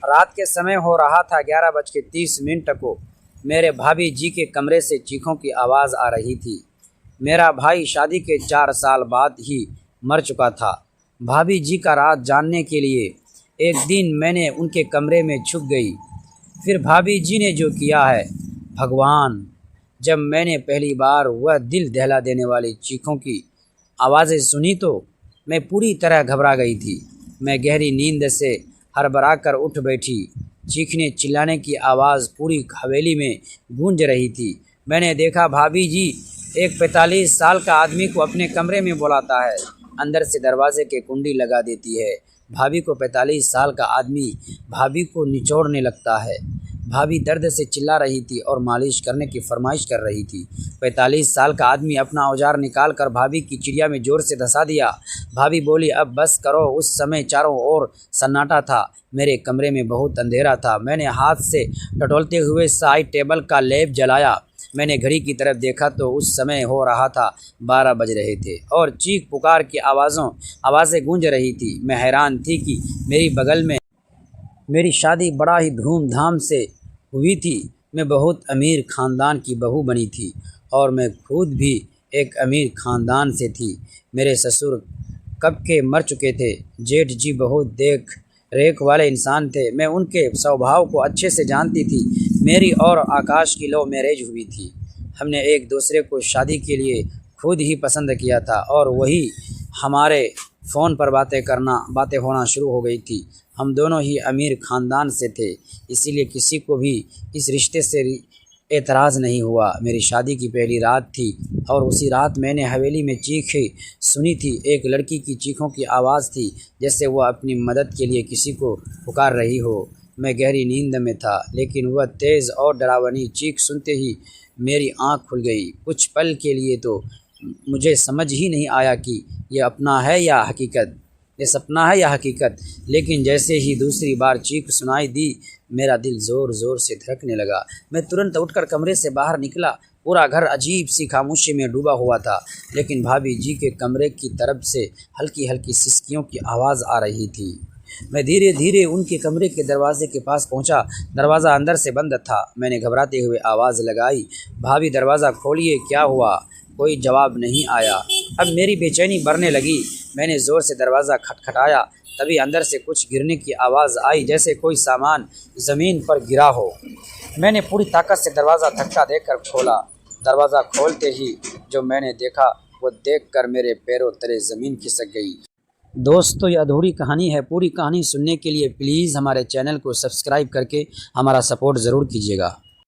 रात के समय हो रहा था 11:30 को। मेरे भाभी जी के कमरे से चीखों की आवाज़ आ रही थी। मेरा भाई शादी के 4 साल बाद ही मर चुका था। भाभी जी का राज जानने के लिए एक दिन मैंने उनके कमरे में छुप गई। फिर भाभी जी ने जो किया है, भगवान! जब मैंने पहली बार वह दिल दहला देने वाली चीखों की आवाज़ें सुनी तो मैं पूरी तरह घबरा गई थी। मैं गहरी नींद से हड़बड़ा कर उठ बैठी। चीखने चिल्लाने की आवाज़ पूरी हवेली में गूंज रही थी। मैंने देखा भाभी जी एक 45 साल का आदमी को अपने कमरे में बुलाता है। अंदर से दरवाजे के कुंडी लगा देती है। भाभी को 45 साल का आदमी भाभी को निचोड़ने लगता है। भाभी दर्द से चिल्ला रही थी और मालिश करने की फरमाइश कर रही थी। 45 साल का आदमी अपना औजार निकाल कर भाभी की चिड़िया में ज़ोर से धंसा दिया। भाभी बोली, अब बस करो। उस समय चारों ओर सन्नाटा था। मेरे कमरे में बहुत अंधेरा था। मैंने हाथ से टटोलते हुए साइड टेबल का लैंप जलाया। मैंने घड़ी की तरफ देखा तो उस समय हो रहा था 12 बज रहे थे और चीख पुकार की आवाज़ें गूंज रही थी। मैं हैरान थी कि मेरी बगल में मेरी शादी बड़ा ही धूमधाम से हुई थी। मैं बहुत अमीर ख़ानदान की बहू बनी थी और मैं खुद भी एक अमीर ख़ानदान से थी। मेरे ससुर कब के मर चुके थे। जेठ जी बहुत देख रेख वाले इंसान थे। मैं उनके स्वभाव को अच्छे से जानती थी। मेरी और आकाश की लव मैरिज हुई थी। हमने एक दूसरे को शादी के लिए खुद ही पसंद किया था और वही हमारे फ़ोन पर बातें होना शुरू हो गई थी। हम दोनों ही अमीर ख़ानदान से थे, इसीलिए किसी को भी इस रिश्ते से एतराज़ नहीं हुआ। मेरी शादी की पहली रात थी और उसी रात मैंने हवेली में चीखें सुनी थी। एक लड़की की चीखों की आवाज़ थी, जैसे वह अपनी मदद के लिए किसी को पुकार रही हो। मैं गहरी नींद में था, लेकिन वह तेज़ और डरावनी चीख सुनते ही मेरी आँख खुल गई। कुछ पल के लिए तो मुझे समझ ही नहीं आया कि यह सपना है या हकीकत। लेकिन जैसे ही दूसरी बार चीख सुनाई दी, मेरा दिल ज़ोर ज़ोर से धड़कने लगा। मैं तुरंत उठकर कमरे से बाहर निकला। पूरा घर अजीब सी खामोशी में डूबा हुआ था, लेकिन भाभी जी के कमरे की तरफ से हल्की हल्की सिसकियों की आवाज़ आ रही थी। मैं धीरे धीरे उनके कमरे के दरवाजे के पास पहुंचा। दरवाज़ा अंदर से बंद था। मैंने घबराते हुए आवाज़ लगाई, भाभी दरवाज़ा खोलिए, क्या हुआ? कोई जवाब नहीं आया। अब मेरी बेचैनी बढ़ने लगी। मैंने ज़ोर से दरवाज़ा खटखटाया। तभी अंदर से कुछ गिरने की आवाज़ आई, जैसे कोई सामान ज़मीन पर गिरा हो। मैंने पूरी ताकत से दरवाज़ा धक्का देकर खोला। दरवाज़ा खोलते ही जो मैंने देखा वो देखकर मेरे पैरों तले ज़मीन खिसक गई। दोस्तों, ये अधूरी कहानी है। पूरी कहानी सुनने के लिए प्लीज़ हमारे चैनल को सब्सक्राइब करके हमारा सपोर्ट ज़रूर कीजिएगा।